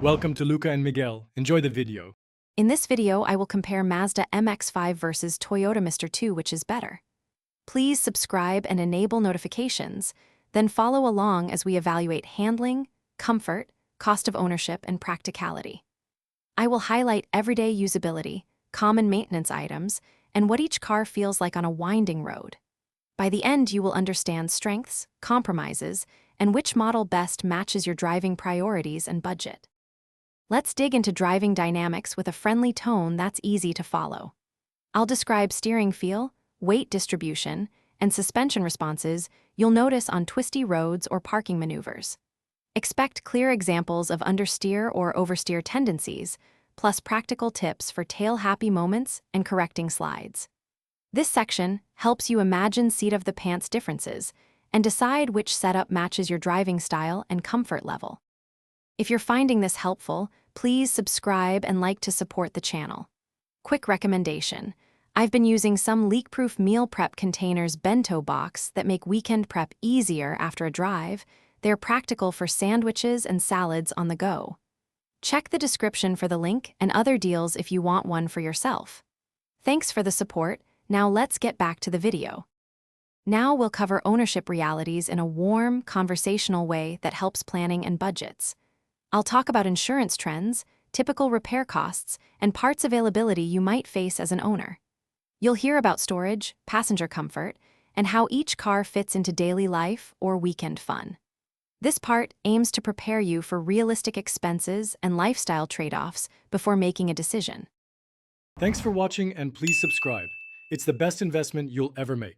Welcome to Luca and Miguel. Enjoy the video. In this video, I will compare Mazda Mx-5 versus Toyota Mr2, which is better. Please subscribe and enable notifications, then follow along as we evaluate handling, comfort, cost of ownership, and practicality. I will highlight everyday usability, common maintenance items, and what each car feels like on a winding road. By the end, you will understand strengths, compromises, and which model best matches your driving priorities and budget. Let's dig into driving dynamics with a friendly tone that's easy to follow. I'll describe steering feel, weight distribution, and suspension responses you'll notice on twisty roads or parking maneuvers. Expect clear examples of understeer or oversteer tendencies, plus practical tips for tail-happy moments and correcting slides. This section helps you imagine seat-of-the-pants differences and decide which setup matches your driving style and comfort level. If you're finding this helpful, please subscribe and like to support the channel. Quick recommendation: I've been using some leak-proof meal prep containers bento box that make weekend prep easier after a drive. They're practical for sandwiches and salads on the go. Check the description for the link and other deals if you want one for yourself. Thanks for the support. Now let's get back to the video. Now we'll cover ownership realities in a warm, conversational way that helps planning and budgets. I'll talk about insurance trends, typical repair costs, and parts availability you might face as an owner. You'll hear about storage, passenger comfort, and how each car fits into daily life or weekend fun. This part aims to prepare you for realistic expenses and lifestyle trade-offs before making a decision. Thanks for watching and please subscribe. It's the best investment you'll ever make.